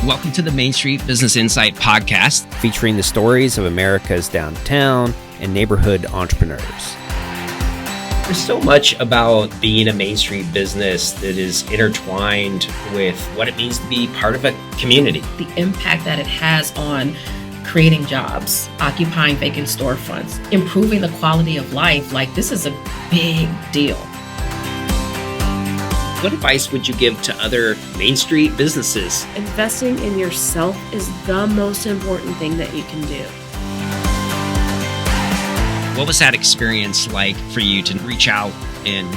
Welcome to the Main Street Business Insight Podcast, featuring the stories of America's downtown and neighborhood entrepreneurs. There's so much about being a Main Street business that is intertwined with what it means to be part of a community. The impact that it has on creating jobs, occupying vacant storefronts, improving the quality of life, this is a big deal. What advice would you give to other Main Street businesses? Investing in yourself is the most important thing that you can do. What was that experience like for you to reach out and,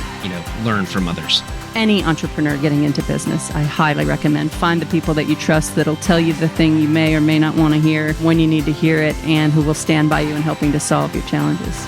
learn from others? Any entrepreneur getting into business, I highly recommend find the people that you trust that'll tell you the thing you may or may not want to hear when you need to hear it, and who will stand by you in helping to solve your challenges.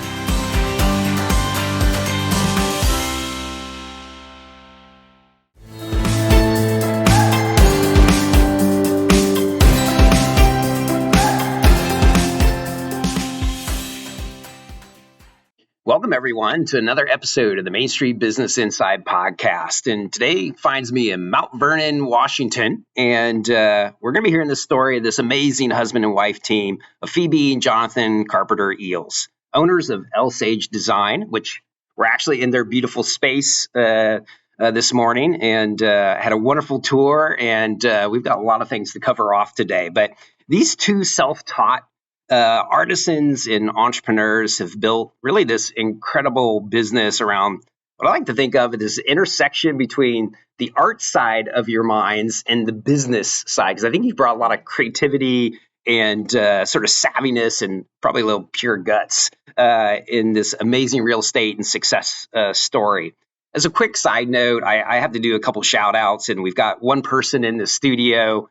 Welcome, everyone, to another episode of the Main Street Business Inside Podcast. And today finds me in Mount Vernon, Washington. And we're going to be hearing the story of this amazing husband and wife team of Phoebe and Jonathan Carpenter Eels, owners of L-Sage Design, which we're actually in their beautiful space this morning, and had a wonderful tour. And we've got a lot of things to cover off today. But these two self-taught artisans and entrepreneurs have built really this incredible business around what I like to think of as this intersection between the art side of your minds and the business side. Because I think you brought a lot of creativity and sort of savviness and probably a little pure guts in this amazing real estate and success story. As a quick side note, I have to do a couple shout outs, and we've got one person in the studio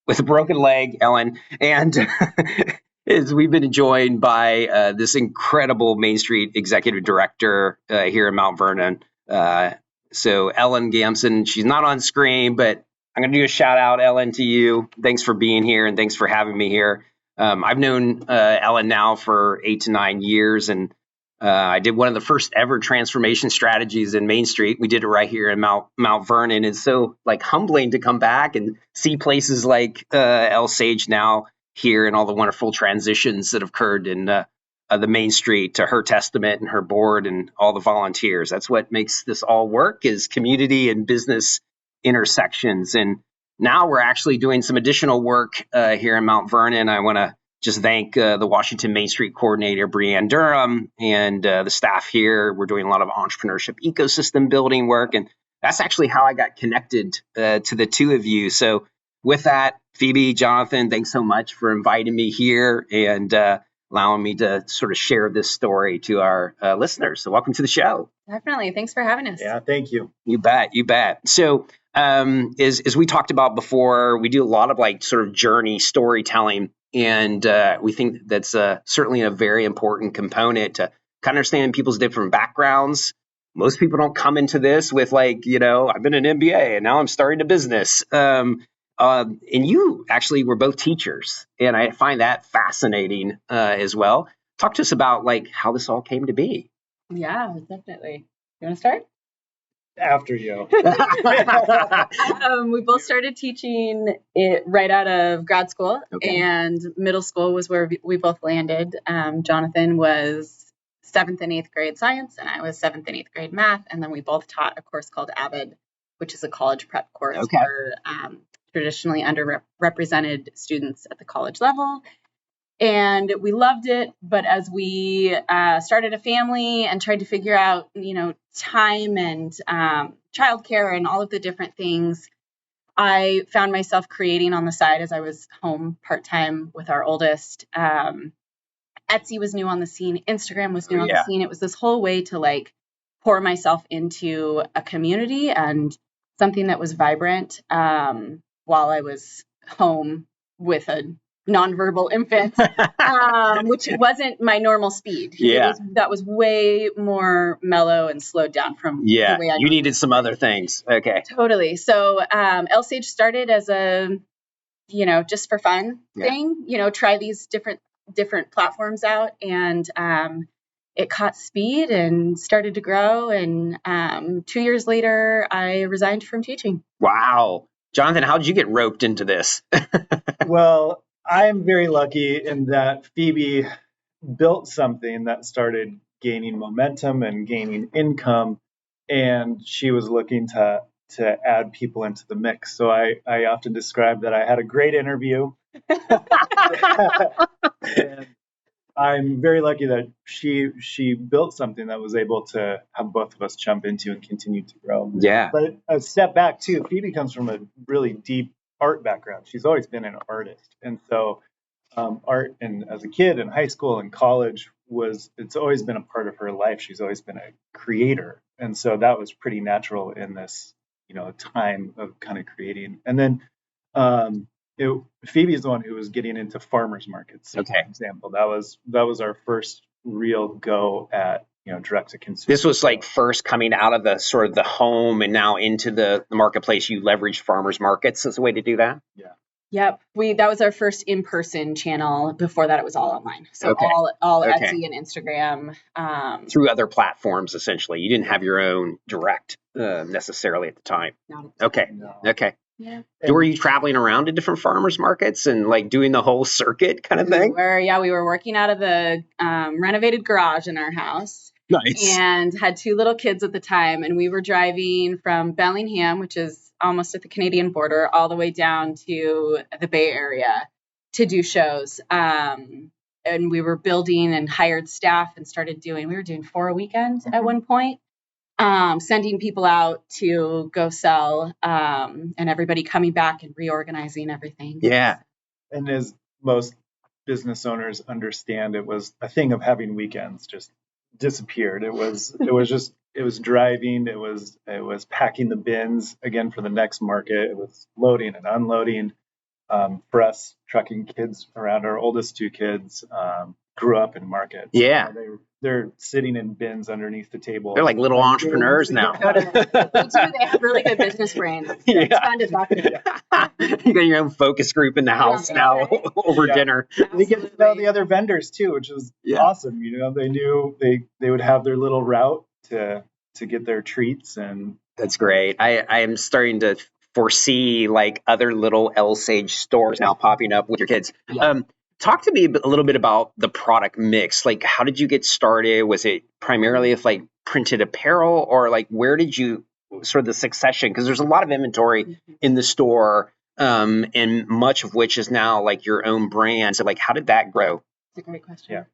with a broken leg, Ellen, and we've been joined by this incredible Main Street executive director here in Mount Vernon. So Ellen Gamson, she's not on screen, but I'm going to do a shout out, Ellen, to you. Thanks for being here, and thanks for having me here. I've known Ellen now for 8 to 9 years, and I did one of the first ever transformation strategies in Main Street. We did it right here in Mount Vernon. It's so humbling to come back and see places like L-Sage now here, and all the wonderful transitions that have occurred in the Main Street to her testament and her board and all the volunteers. That's what makes this all work, is community and business intersections. And now we're actually doing some additional work here in Mount Vernon. I want to just thank the Washington Main Street coordinator, Breanne Durham, and the staff here. We're doing a lot of entrepreneurship ecosystem building work. And that's actually how I got connected to the two of you. So with that, Phoebe, Jonathan, thanks so much for inviting me here and allowing me to sort of share this story to our listeners. So welcome to the show. Definitely. Thanks for having us. Yeah, thank you. You bet. So as we talked about before, we do a lot of sort of journey storytelling. And we think that's certainly a very important component to kind of understand people's different backgrounds. Most people don't come into this with I've been an MBA and now I'm starting a business. And you actually were both teachers, and I find that fascinating as well. Talk to us about how this all came to be. Yeah, definitely. You want to start? After you. We both started teaching it right out of grad school, and middle school was where we both landed. Jonathan was 7th and 8th grade science, and I was 7th and 8th grade math, and then we both taught a course called AVID, which is a college prep course for traditionally underrepresented students at the college level. And we loved it. But as we started a family and tried to figure out, time and childcare and all of the different things, I found myself creating on the side as I was home part-time with our oldest. Etsy was new on the scene. Instagram was new on the scene. It was this whole way to pour myself into a community and something that was vibrant while I was home with a nonverbal infant, which wasn't my normal speed. Yeah. That was way more mellow and slowed down from the way I you needed some other things. Okay. Totally. So L-Sage started as a, just for fun thing, try these different platforms out, and it caught speed and started to grow. And 2 years later, I resigned from teaching. Wow. Jonathan, how did you get roped into this? Well, I'm very lucky in that Phoebe built something that started gaining momentum and gaining income, and she was looking to add people into the mix. So I often describe that I had a great interview. And I'm very lucky that she built something that was able to have both of us jump into and continue to grow. Yeah. But a step back too, Phoebe comes from a really deep art background. She's always been an artist, and so art, and as a kid in high school and college, it's always been a part of her life. She's always been a creator, and so that was pretty natural in this time of kind of creating. And then Phoebe is the one who was getting into farmers markets. Okay. For example, that was our first real go at direct to consumer. This was like first coming out of the sort of the home and now into the marketplace. You leveraged farmers markets as a way to do that. Yeah. Yep. That was our first in-person channel. Before that, it was all online. So Okay. all Okay. Etsy and Instagram. Through other platforms, essentially. You didn't have your own direct necessarily at the time. Okay. No. Okay. Yeah. Were you traveling around to different farmers markets and like doing the whole circuit kind of thing? We were working out of the renovated garage in our house. Nice. And had two little kids at the time, and we were driving from Bellingham, which is almost at the Canadian border, all the way down to the Bay Area to do shows. And we were building and hired staff and we were doing 4 a weekend at one point, sending people out to go sell, and everybody coming back and reorganizing everything. Yeah. And as most business owners understand, it was a thing of having weekends just disappeared. It was driving, it was packing the bins again for the next market, it was loading and unloading. For us, trucking kids around, our oldest two kids grew up in markets. Yeah. They're sitting in bins underneath the table. They're like little entrepreneurs now. They have really good business brains. Yeah. It's fun to talk to them. You got your own focus group in the house Yeah. now over Yeah. dinner. They get to know the other vendors too, which was Yeah. awesome. They knew they would have their little route to get their treats, and That's great. I am starting to foresee like other little El Sage stores now popping up with your kids. Talk to me a little bit about the product mix. Like, how did you get started? Was it primarily with like printed apparel, or like where did you sort of the succession? Because there's a lot of inventory in the store, and much of which is now like your own brand. So like, how did that grow? That's a great question. Yeah.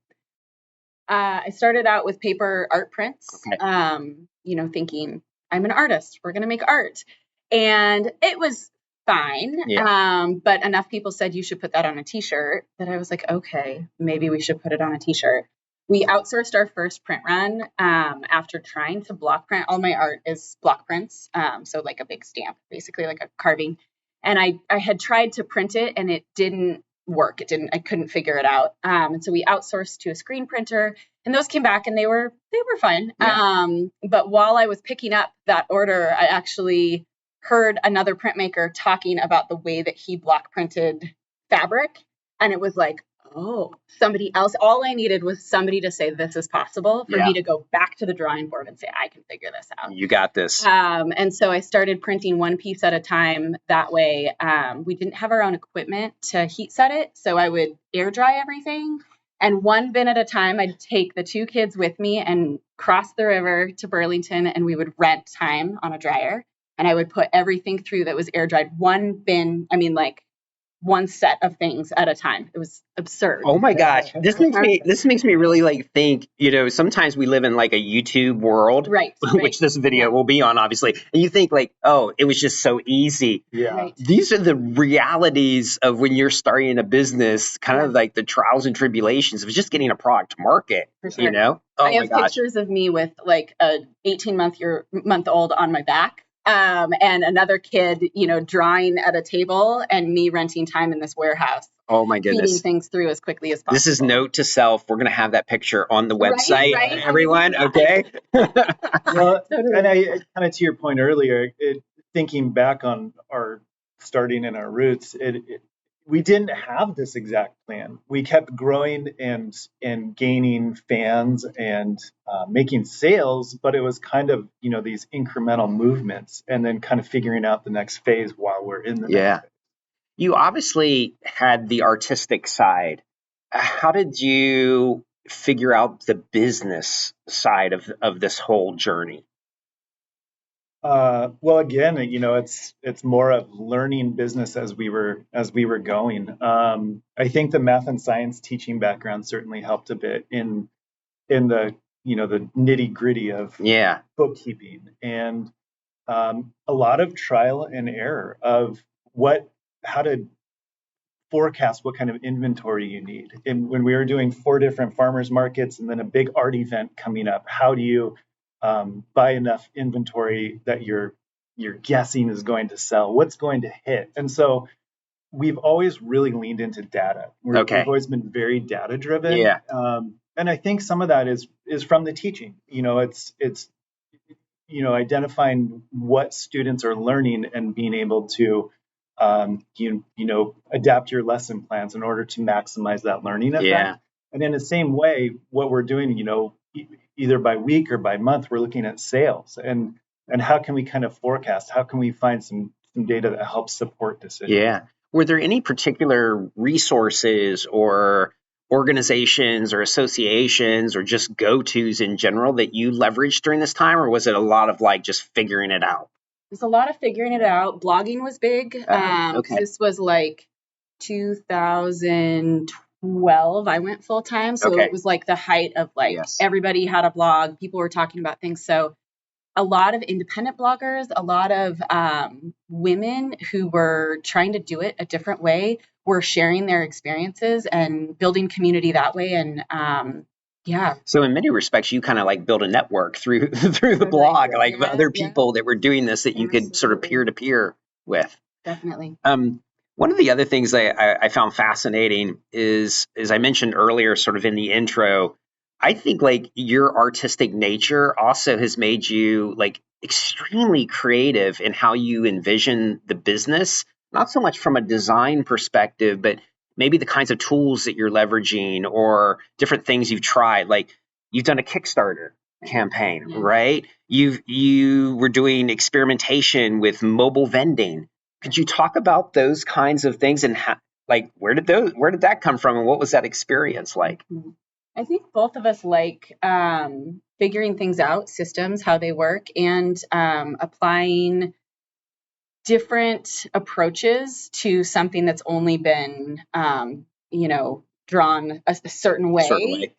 I started out with paper art prints, Okay. thinking I'm an artist. We're going to make art. And it was fine. Yeah. But enough people said you should put that on a t-shirt that I was like, okay, maybe we should put it on a t-shirt. We outsourced our first print run after trying to block print. All my art is block prints. So like a big stamp, basically like a carving. And I had tried to print it and it didn't work. I couldn't figure it out. And so we outsourced to a screen printer, and those came back and they were fun. Yeah. But while I was picking up that order, I actually heard another printmaker talking about the way that he block printed fabric. And it was like, oh, somebody else. All I needed was somebody to say this is possible for me to go back to the drawing board and say, I can figure this out. You got this. And so I started printing one piece at a time that way. We didn't have our own equipment to heat set it, so I would air dry everything. And one bin at a time, I'd take the two kids with me and cross the river to Burlington, and we would rent time on a dryer. And I would put everything through that was air dried. One bin, one set of things at a time. It was absurd. Oh my gosh. This makes me really like think, sometimes we live in like a YouTube world, Right. which this video will be on, obviously. And you think like, oh, it was just so easy. yeah. Right. These are the realities of when you're starting a business, kind of like the trials and tribulations of just getting a product to market, For sure. Oh I my have gosh. pictures of me with like a 18-month-old on my back. And another kid, drawing at a table, and me renting time in this warehouse, Oh my feeding goodness. things through as quickly as possible. This is note to self. We're going to have that picture on the Right, website, right. everyone. Okay. Well, Totally. and I kind of to your point earlier, thinking back on our starting in our roots, we didn't have this exact plan. We kept growing and gaining fans and making sales, but it was kind of, these incremental movements and then kind of figuring out the next phase while we're in the next phase. You obviously had the artistic side. How did you figure out the business side of this whole journey? Well, again, it's more of learning business as we were going. I think the math and science teaching background certainly helped a bit in the the nitty gritty of bookkeeping, and a lot of trial and error of how to forecast what kind of inventory you need. And when we were doing 4 different farmers markets and then a big art event coming up, how do you buy enough inventory that you're guessing is going to sell? What's going to hit? And so we've always really leaned into data. We've always been very data driven. Yeah. And I think some of that is from the teaching. It's identifying what students are learning and being able to adapt your lesson plans in order to maximize that learning effect. Yeah. And in the same way, what we're doing, either by week or by month, we're looking at sales and how can we kind of forecast? How can we find some data that helps support decisions? Yeah. Were there any particular resources or organizations or associations or just go-tos in general that you leveraged during this time, or was it a lot of just figuring it out? There's a lot of figuring it out. Blogging was big. This was 2012. I went full time. So it was the height of everybody had a blog. People were talking about things. So a lot of independent bloggers, a lot of women who were trying to do it a different way were sharing their experiences and building community that way. And So in many respects, you kind of build a network through the blog, other people that were doing this that you could sort of peer to peer with. Definitely. One of the other things I found fascinating is, as I mentioned earlier, sort of in the intro, I think your artistic nature also has made you extremely creative in how you envision the business, not so much from a design perspective, but maybe the kinds of tools that you're leveraging or different things you've tried. You've done a Kickstarter campaign, right? You were doing experimentation with mobile vending. Could you talk about those kinds of things and how, where did that come from and what was that experience like? I think both of us figuring things out, systems, how they work, and applying different approaches to something that's only been, drawn a certain way.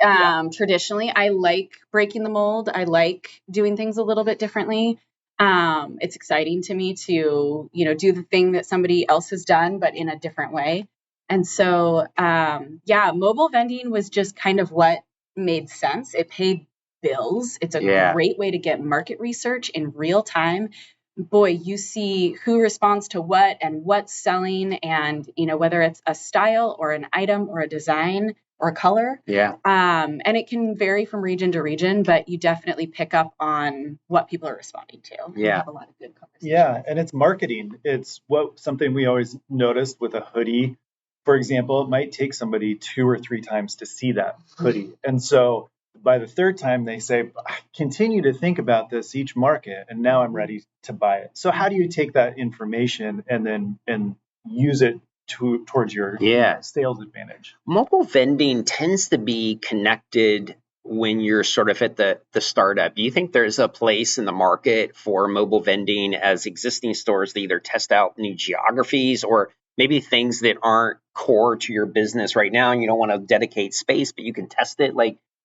Traditionally, I like breaking the mold. I like doing things a little bit differently. It's exciting to me to, do the thing that somebody else has done, but in a different way. And so, mobile vending was just kind of what made sense. It paid bills. It's a great way to get market research in real time. Boy, you see who responds to what and what's selling, and whether it's a style or an item or a design or a color. And it can vary from region to region, but you definitely pick up on what people are responding to. And you have a lot of good conversations. Yeah, and it's marketing. It's something we always noticed with a hoodie, for example. It might take somebody 2 or 3 times to see that hoodie, and so by the 3rd time, they say, I continue to think about this each market, and now I'm ready to buy it. So how do you take that information and use it towards your sales advantage? Mobile vending tends to be connected when you're sort of at the startup. Do you think there's a place in the market for mobile vending as existing stores that either test out new geographies or maybe things that aren't core to your business right now and you don't want to dedicate space, but you can test it?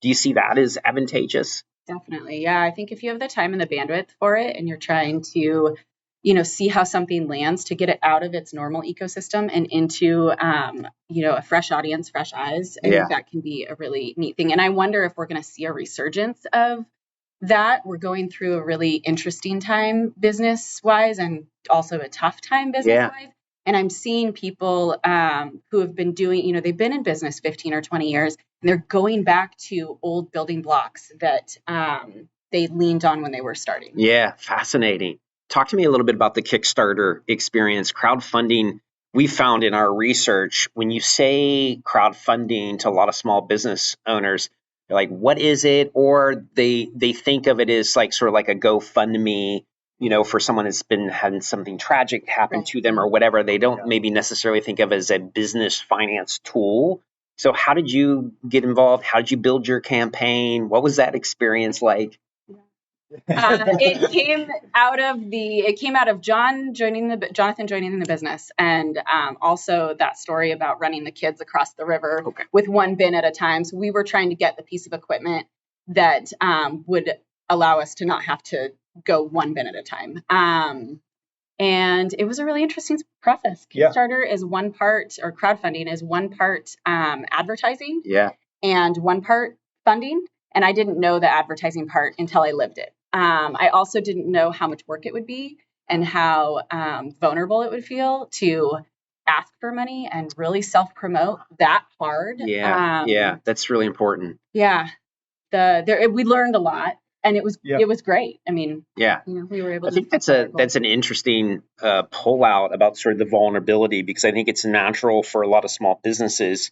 Do you see that as advantageous? Definitely. Yeah. I think if you have the time and the bandwidth for it and you're trying to, see how something lands to get it out of its normal ecosystem and into, a fresh audience, fresh eyes, I think that can be a really neat thing. And I wonder if we're going to see a resurgence of that. We're going through a really interesting time business wise and also a tough time business wise. And I'm seeing people who have been doing, they've been in business 15 or 20 years, and they're going back to old building blocks that they leaned on when they were starting. Yeah, fascinating. Talk to me a little bit about the Kickstarter experience. Crowdfunding we found in our research, when you say crowdfunding to a lot of small business owners, they're like, what is it? Or they think of it as like sort of like a GoFundMe, for someone that's been having something tragic happen to them or whatever. They don't maybe necessarily think of it as a business finance tool. So how did you get involved? How did you build your campaign? What was that experience like? It came out of Jonathan joining the business, and also that story about running the kids across the river with one bin at a time. So we were trying to get the piece of equipment that would allow us to not have to go one bin at a time. And it was a really interesting process. Kickstarter is one part, or crowdfunding is one part advertising, and one part funding. And I didn't know the advertising part until I lived it. I also didn't know how much work it would be and how vulnerable it would feel to ask for money and really self-promote that hard. That's really important. Yeah. We learned a lot, and it was great. I mean, we were able to. I think that's an interesting pull-out about sort of the vulnerability, because I think it's natural for a lot of small businesses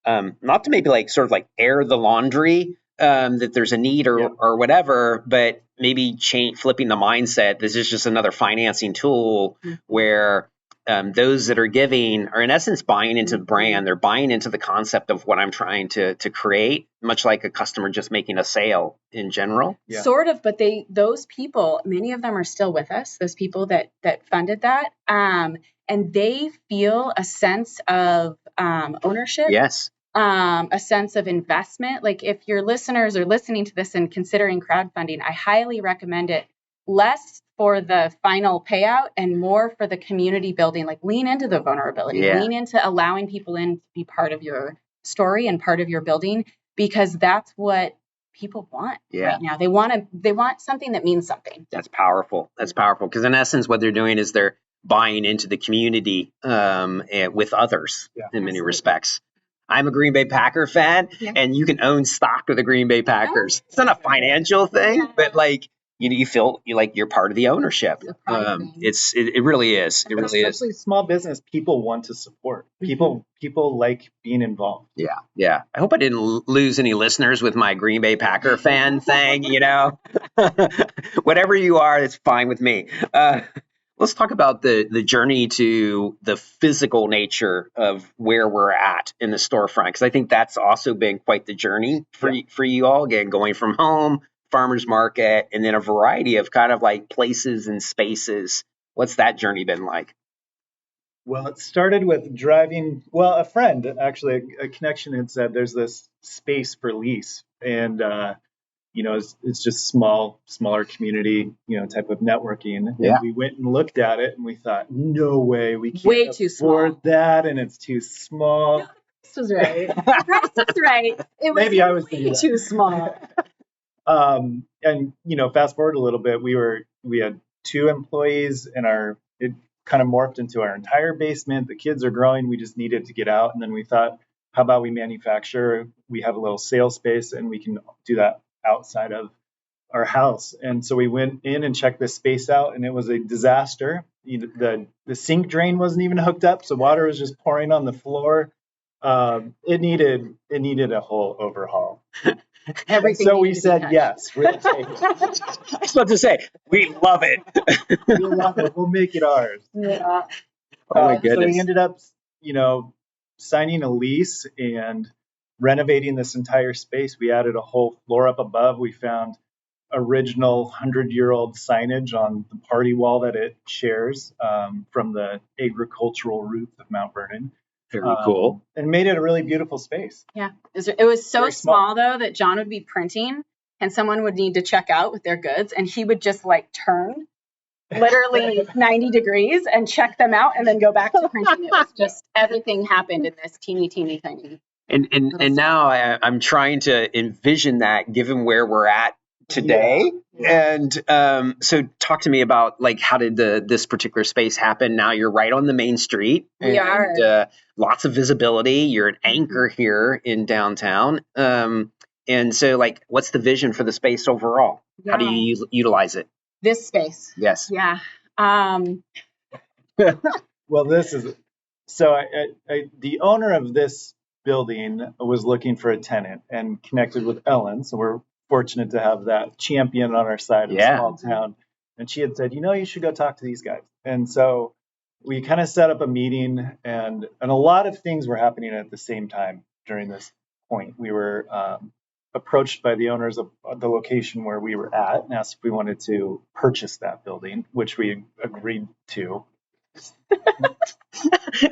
not to maybe like sort of like air the laundry, that there's a need or whatever, but maybe flipping the mindset. This is just another financing tool where those that are giving are in essence buying into the brand. They're buying into the concept of what I'm trying to create, much like a customer just making a sale in general. Sort of, but those people, many of them are still with us, those people that funded that. And they feel a sense of ownership. Yes. A sense of investment. Like if your listeners are listening to this and considering crowdfunding, I highly recommend it. Less for the final payout and more for the community building. Like lean into the vulnerability, lean into allowing people in to be part of your story and part of your building, because that's what people want right now. They want something that means something. That's powerful. Because in essence, what they're doing is they're buying into the community with others in many respects. I'm a Green Bay Packer fan, and you can own stock of the Green Bay Packers. It's not a financial thing, but like you feel like you're part of the ownership. It really is. It really is. Especially small business, people want to support. People like being involved. Yeah. I hope I didn't lose any listeners with my Green Bay Packer fan thing. Whatever you are, it's fine with me. Let's talk about the journey to the physical nature of where we're at in the storefront, because I think that's also been quite the journey for you all. Again, going from home, farmers market, and then a variety of kind of like places and spaces. What's that journey been like? Well, it started with driving. Well, a friend, actually, a connection had said there's this space for lease, and it's just smaller community, type of networking. And we went and looked at it, and we thought, no way, we can't afford that, and it's too small. No, this was right. The price was right. It was maybe I was way too small. And fast forward a little bit, we had 2 employees, and it kind of morphed into our entire basement. The kids are growing. We just needed to get out, and then we thought, how about we manufacture? We have a little sales space, and we can do that outside of our house. And so we went in and checked this space out, and it was a disaster. The sink drain wasn't even hooked up, so water was just pouring on the floor. It needed a whole overhaul. Everything. So we said yes. We'll take it. I was about to say, we love it. We love it. We'll make it ours. Yeah. Oh my goodness. So we ended up, signing a lease and renovating this entire space. We added a whole floor up above. We found original 100-year-old signage on the party wall that it shares from the agricultural roots of Mount Vernon. Very cool. And made it a really beautiful space. Yeah. It was so small, though, that John would be printing and someone would need to check out with their goods, and he would just turn literally 90 degrees and check them out and then go back to printing. It was just everything happened in this teeny tiny. And now I'm trying to envision that, given where we're at today. And so talk to me about how did this particular space happen? Now you're right on the main street. We are. Lots of visibility. You're an anchor here in downtown. And so what's the vision for the space overall? Yeah. How do you utilize it? This space. Yes. Yeah. Well, this is So the owner of this building was looking for a tenant and connected with Ellen. So we're fortunate to have that champion on our side in a small town. And she had said, you should go talk to these guys. And so we kind of set up a meeting, and a lot of things were happening at the same time during this point. We were approached by the owners of the location where we were at and asked if we wanted to purchase that building, which we agreed to.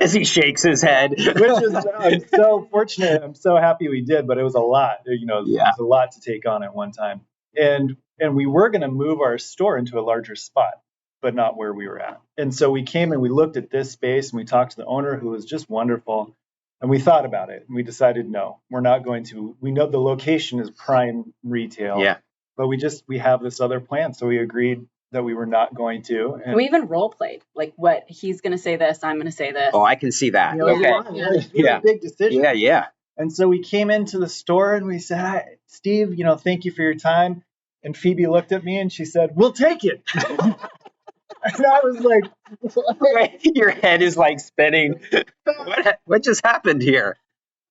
As he shakes his head. Which is, I'm so fortunate. I'm so happy we did, but it was a lot. It was a lot to take on at one time. And we were going to move our store into a larger spot, but not where we were at. And so we came and we looked at this space and we talked to the owner, who was just wonderful. And we thought about it and we decided, no, we're not going to. We know the location is prime retail. Yeah. But we have this other plan. So we agreed that we were not going to. And we even role played, like what he's going to say this, I'm going to say this. Oh, I can see that. Okay. Big decision. Yeah. And so we came into the store and we said, "Hi, Steve, thank you for your time." And Phoebe looked at me and she said, "We'll take it." And I was like, your head is like spinning. What just happened here?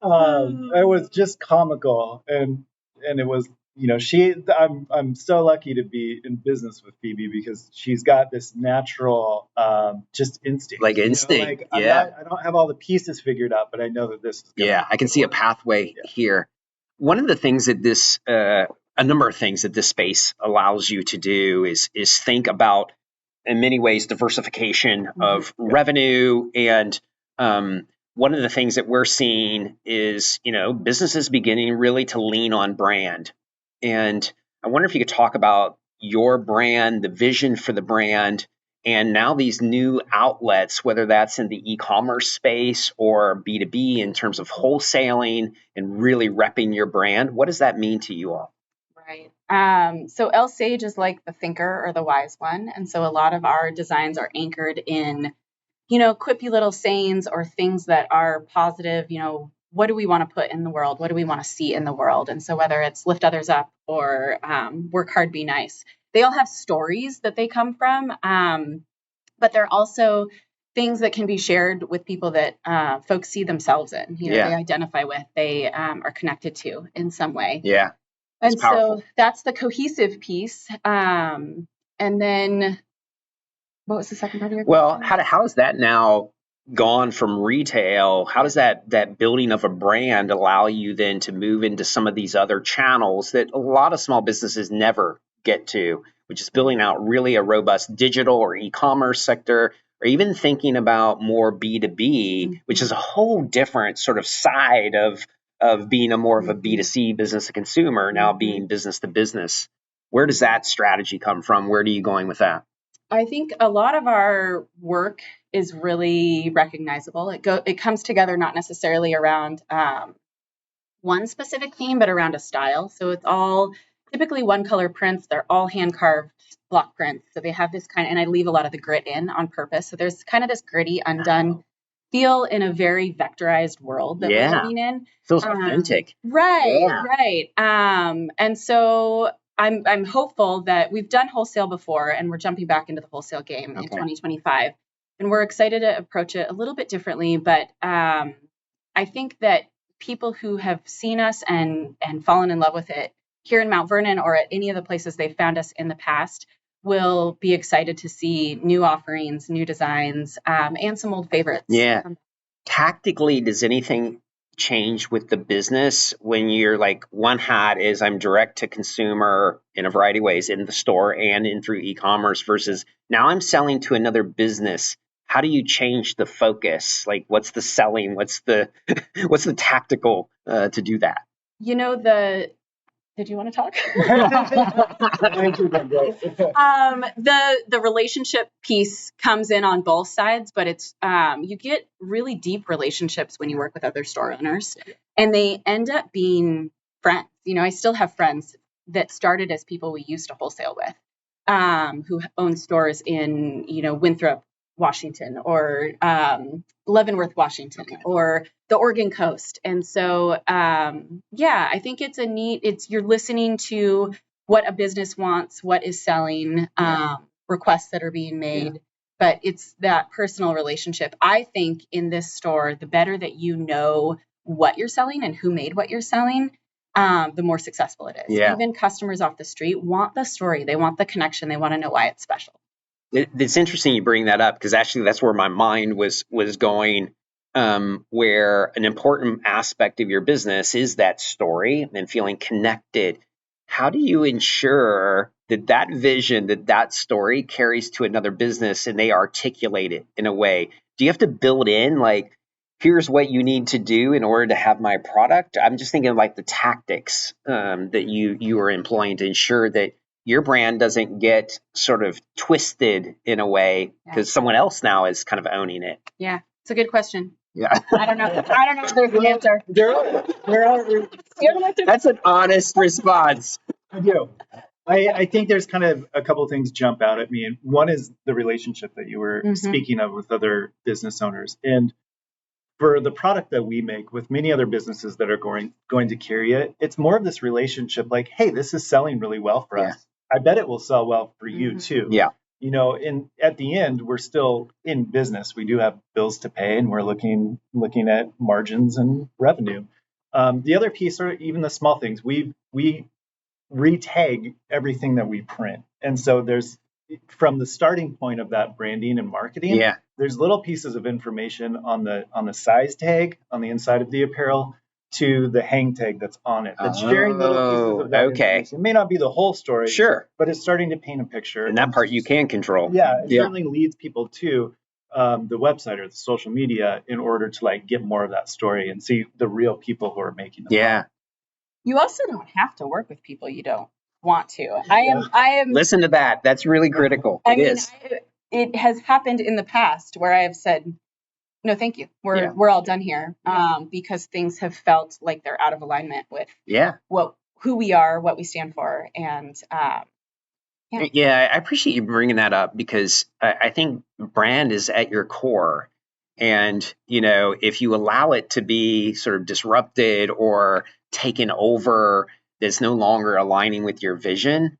It was just comical. And it was, I'm so lucky to be in business with Phoebe because she's got this natural, just instinct. Like instinct. I don't have all the pieces figured out, but I know that this is good. Yeah, I can see a pathway here. One of the things that a number of things that this space allows you to do is think about, in many ways, diversification of revenue. And one of the things that we're seeing is, businesses beginning really to lean on brand. And I wonder if you could talk about your brand, the vision for the brand, and now these new outlets, whether that's in the e-commerce space or B2B in terms of wholesaling and really repping your brand. What does that mean to you all? Right. So El Sage is like the thinker or the wise one. And so a lot of our designs are anchored in, quippy little sayings or things that are positive. What do we want to put in the world? What do we want to see in the world? And so whether it's lift others up or work hard, be nice, they all have stories that they come from. But they're also things that can be shared with people that folks see themselves in, they identify with, they are connected to in some way. Yeah. And so that's the cohesive piece. And then what was the second part of your question? Well, how is that now gone from retail? How does that building of a brand allow you then to move into some of these other channels that a lot of small businesses never get to, which is building out really a robust digital or e-commerce sector, or even thinking about more B2B, which is a whole different sort of side of being more of a B2C business to consumer, now being business to business. Where does that strategy come from? Where are you going with that? I think a lot of our work is really recognizable. It comes together not necessarily around one specific theme, but around a style. So it's all typically one color prints. They're all hand carved block prints. So they have this and I leave a lot of the grit in on purpose. So there's kind of this gritty, undone feel in a very vectorized world that we're living in. Feels authentic. Right. And so I'm hopeful that we've done wholesale before and we're jumping back into the wholesale game in 2025. And we're excited to approach it a little bit differently. But I think that people who have seen us and fallen in love with it here in Mount Vernon or at any of the places they've found us in the past will be excited to see new offerings, new designs, and some old favorites. Yeah. Tactically, does anything change with the business when you're like, one hat is I'm direct to consumer in a variety of ways in the store and in through e-commerce versus now I'm selling to another business? How do you change the focus? Like, what's the selling? What's the tactical to do that? Did you want to talk? The relationship piece comes in on both sides, but it's you get really deep relationships when you work with other store owners, and they end up being friends. I still have friends that started as people we used to wholesale with, who own stores in Winthrop, Washington, or Leavenworth, Washington, or the Oregon coast. And so, I think it's you're listening to what a business wants, what is selling, requests that are being made. but it's that personal relationship. I think in this store, the better that you know what you're selling and who made what you're selling, the more successful it is. Yeah. Even customers off the street want the story. They want the connection. They want to know why it's special. It's interesting you bring that up, because actually that's where my mind was going, where an important aspect of your business is that story and feeling connected. How do you ensure that vision, that story carries to another business and they articulate it in a way? Do you have to build in, like, here's what you need to do in order to have my product? I'm just thinking of like the tactics that you are employing to ensure that your brand doesn't get sort of twisted in a way because someone else now is kind of owning it. Yeah, it's a good question. Yeah. I don't know if there's an answer. There are. Do you have an answer? That's an honest response. I do. I think there's kind of a couple of things jump out at me. And one is the relationship that you were speaking of with other business owners. And for the product that we make with many other businesses that are going to carry it, it's more of this relationship like, hey, this is selling really well for us. I bet it will sell well for you too. Yeah. You know, and at the end, we're still in business. We do have bills to pay, and we're looking at margins and revenue. The other piece are even the small things. We re-tag everything that we print, and so there's, from the starting point of that branding and marketing, there's little pieces of information on the size tag on the inside of the apparel to the hang tag that's on it. That's sharing little pieces of that information. It may not be the whole story, but it's starting to paint a picture. And that part you can control. Yeah, it certainly leads people to the website or the social media in order to like get more of that story and see the real people who are making them. Yeah. You also don't have to work with people you don't want to. I am. Listen to that. That's really critical. It has happened in the past where I have said, no, thank you. We're all done here, because things have felt like they're out of alignment with who we are, what we stand for, and I appreciate you bringing that up, because I think brand is at your core, and if you allow it to be sort of disrupted or taken over, that's no longer aligning with your vision,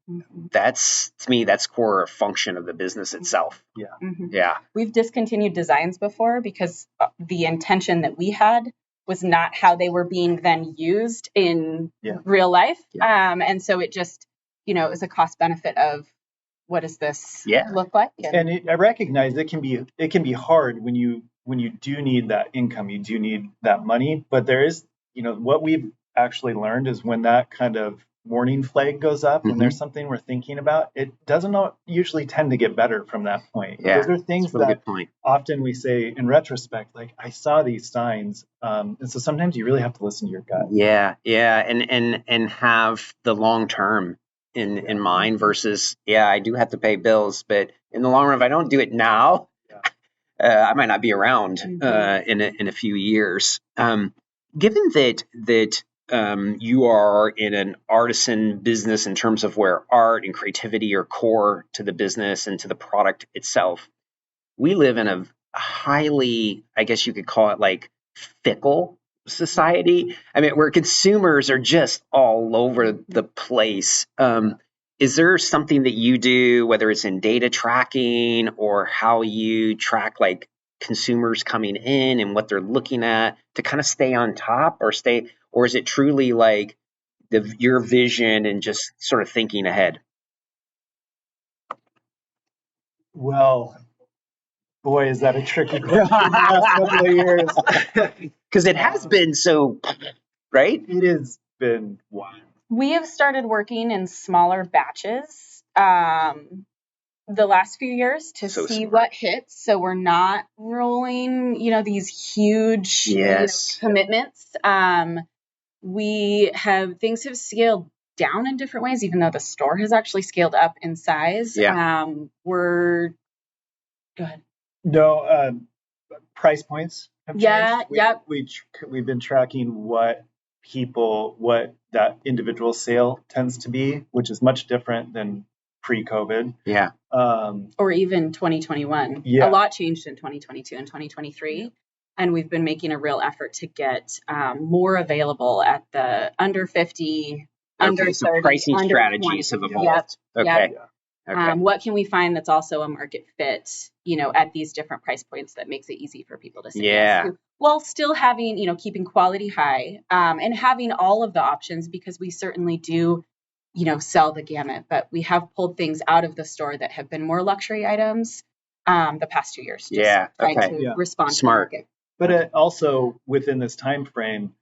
that's, to me, that's core function of the business itself. Yeah. We've discontinued designs before because the intention that we had was not how they were being then used in real life. And so it just, it was a cost benefit of, what does this look like? And I recognize it can be hard when you do need that income, you do need that money, but there is, what we've actually learned is when that kind of warning flag goes up, when there's something we're thinking about, it doesn't usually tend to get better from that point. Those are things that often we say in retrospect, like, I saw these signs. And so sometimes you really have to listen to your gut. Yeah. And have the long term in mind versus, I do have to pay bills, but in the long run, if I don't do it now, I might not be around in a few years. Given that you are in an artisan business in terms of where art and creativity are core to the business and to the product itself, we live in a highly, I guess you could call it like fickle society. I mean, where consumers are just all over the place. Is there something that you do, whether it's in data tracking or how you track like consumers coming in and what they're looking at to kind of stay on top, or is it truly like your vision and just sort of thinking ahead? Well, boy, is that a tricky question the last couple of years. Because it has been so, right? It has been wild. We have started working in smaller batches the last few years to see what hits. So we're not rolling, these huge commitments. Things have scaled down in different ways, even though the store has actually scaled up in size. Go ahead. No, price points have changed. Yep. We've been tracking what that individual sale tends to be, which is much different than pre-COVID. Yeah. Or even 2021. Yeah. A lot changed in 2022 and 2023. And we've been making a real effort to get more available at the under 50, under 30. So pricing strategies have evolved. Okay. Yep. Okay. What can we find that's also a market fit, at these different price points that makes it easy for people to say yes to, while still having, keeping quality high, and having all of the options, because we certainly do, sell the gamut, but we have pulled things out of the store that have been more luxury items the past 2 years. Trying to respond Smart. to the market. But also within this time frame,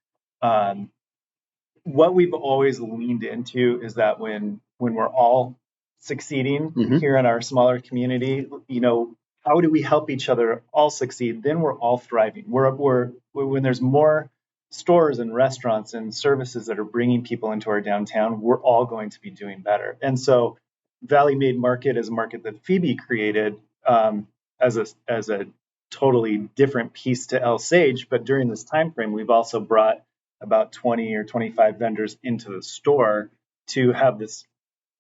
what we've always leaned into is that when we're all succeeding here in our smaller community, how do we help each other all succeed? Then we're all thriving. When there's more stores and restaurants and services that are bringing people into our downtown, we're all going to be doing better. And so Valley Made Market is a market that Phoebe created as a totally different piece to El Sage. But during this time frame, we've also brought about 20 or 25 vendors into the store to have this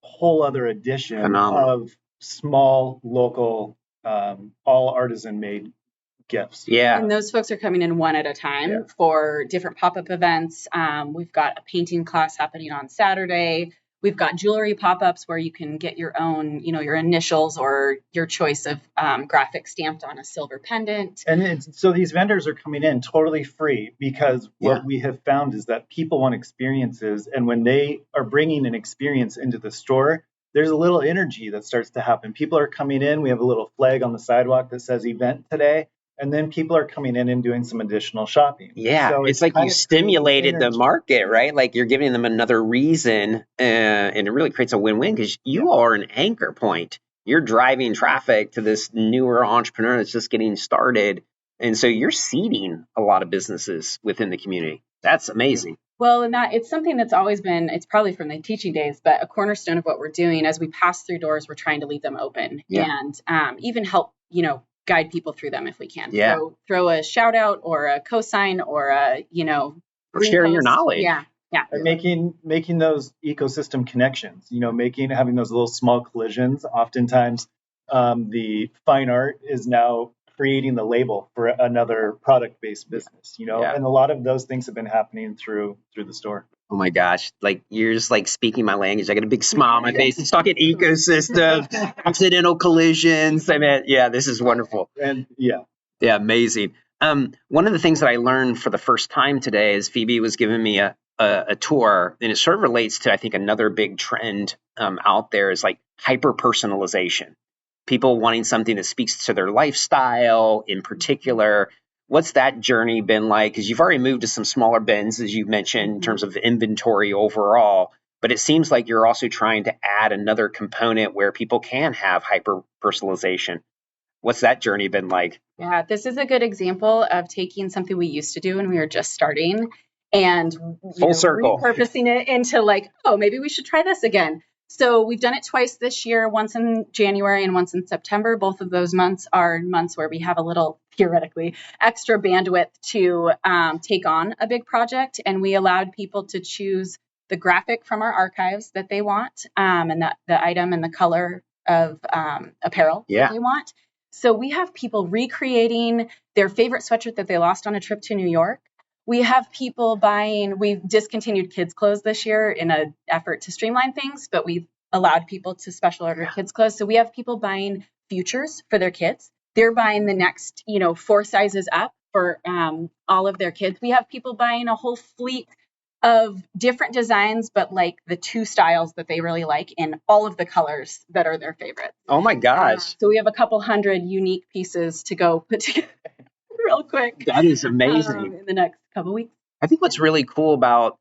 whole other addition of small, local, all artisan made gifts. Yeah. And those folks are coming in one at a time for different pop-up events. We've got a painting class happening on Saturday. We've got jewelry pop-ups where you can get your own, your initials or your choice of graphic stamped on a silver pendant. And so these vendors are coming in totally free, because what we have found is that people want experiences. And when they are bringing an experience into the store, there's a little energy that starts to happen. People are coming in. We have a little flag on the sidewalk that says event today. And then people are coming in and doing some additional shopping. Yeah, so it's like you stimulated the market, right? Like you're giving them another reason, and it really creates a win-win, because you are an anchor point. You're driving traffic to this newer entrepreneur that's just getting started. And so you're seeding a lot of businesses within the community. That's amazing. Well, and it's something that's always been, it's probably from the teaching days, but a cornerstone of what we're doing. As we pass through doors, we're trying to leave them open and even help, guide people through them if we can. Yeah. So throw a shout out or a cosign or a, or sharing your knowledge. Yeah. And making those ecosystem connections, having those little small collisions. Oftentimes, the fine art is now creating the label for another product-based business, and a lot of those things have been happening through the store. Oh my gosh, like you're just like speaking my language. I got a big smile on my face. It's talking ecosystems, accidental collisions. I mean, this is wonderful. And amazing. One of the things that I learned for the first time today is Phoebe was giving me a tour, and it sort of relates to, I think, another big trend out there is like hyper-personalization. People wanting something that speaks to their lifestyle in particular. What's that journey been like? Because you've already moved to some smaller bins, as you mentioned, in terms of inventory overall. But it seems like you're also trying to add another component where people can have hyper-personalization. What's that journey been like? Yeah, this is a good example of taking something we used to do when we were just starting and full circle, repurposing it into like, maybe we should try this again. So we've done it twice this year, once in January and once in September. Both of those months are months where we have a little, theoretically, extra bandwidth to take on a big project. And we allowed people to choose the graphic from our archives that they want, and the item and the color of apparel that they want. So we have people recreating their favorite sweatshirt that they lost on a trip to New York. We have people we've discontinued kids' clothes this year in an effort to streamline things, but we've allowed people to special order kids' clothes. So we have people buying futures for their kids. They're buying the next, 4 sizes up for all of their kids. We have people buying a whole fleet of different designs, but like the 2 styles that they really like in all of the colors that are their favorites. Oh my gosh. So we have a couple hundred unique pieces to go put together real quick. That is amazing. In the next couple weeks. I think what's really cool about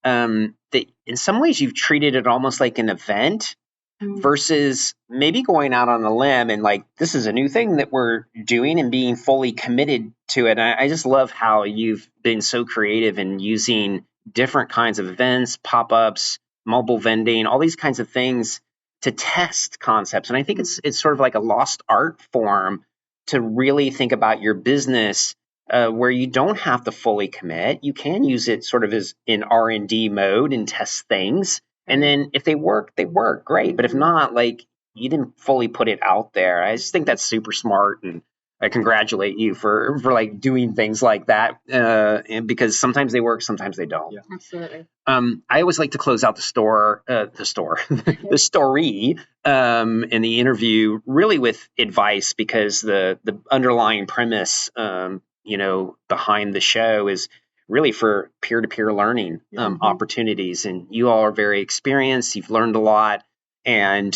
that in some ways you've treated it almost like an event versus maybe going out on a limb and like, this is a new thing that we're doing and being fully committed to it. And I just love how you've been so creative in using different kinds of events, pop-ups, mobile vending, all these kinds of things to test concepts. And I think it's sort of like a lost art form to really think about your business where you don't have to fully commit. You can use it sort of as in R&D mode and test things. And then if they work, great. But if not, like you didn't fully put it out there. I just think that's super smart. And I congratulate you for like doing things like that, and because sometimes they work, sometimes they don't. Yeah. Absolutely. I always like to close out the story in the interview really with advice, because the underlying premise, behind the show is really for peer-to-peer learning opportunities. And you all are very experienced. You've learned a lot and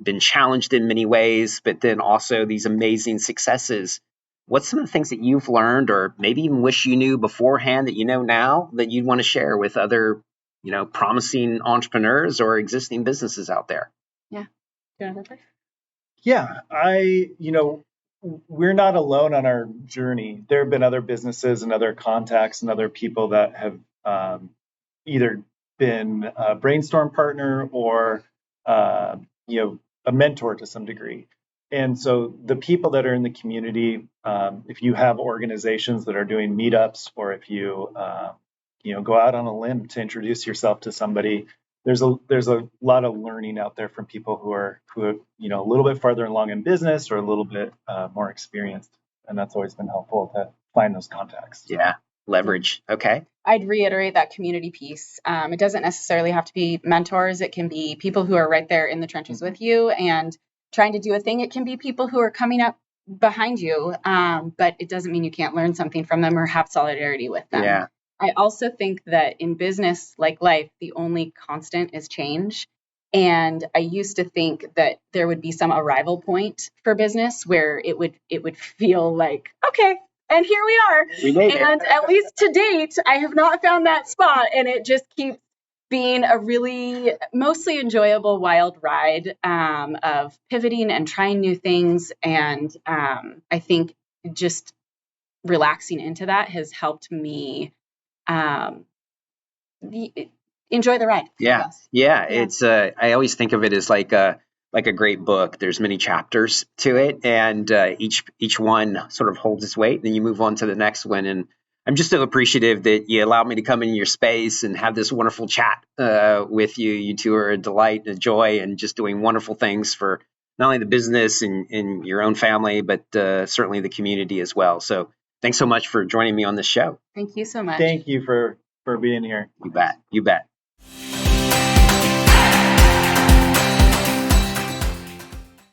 been challenged in many ways, but then also these amazing successes. What's some of the things that you've learned, or maybe even wish you knew beforehand that you know now, that you'd want to share with other, promising entrepreneurs or existing businesses out there? Yeah. Yeah, we're not alone on our journey. There have been other businesses and other contacts and other people that have either been a brainstorm partner or, a mentor to some degree. And so the people that are in the community, if you have organizations that are doing meetups, or if you, go out on a limb to introduce yourself to somebody, there's a lot of learning out there from people who are a little bit farther along in business or a little bit more experienced, and that's always been helpful to find those contacts. Yeah, leverage. Okay. I'd reiterate that community piece. It doesn't necessarily have to be mentors. It can be people who are right there in the trenches with you and trying to do a thing. It can be people who are coming up behind you, but it doesn't mean you can't learn something from them or have solidarity with them. Yeah. I also think that in business, like life, the only constant is change. And I used to think that there would be some arrival point for business where it would feel like, okay, and here we are. We made it. And at least to date, I have not found that spot. And it just keeps being a really mostly enjoyable wild ride of pivoting and trying new things. And I think just relaxing into that has helped me enjoy the ride. Yeah. Yeah. It's I always think of it as like a great book. There's many chapters to it, and each one sort of holds its weight. Then you move on to the next one, and I'm just so appreciative that you allowed me to come in your space and have this wonderful chat with you. You two are a delight and a joy, and just doing wonderful things for not only the business and your own family, but certainly the community as well. So thanks so much for joining me on this show. Thank you so much. Thank you for being here. You bet. You bet.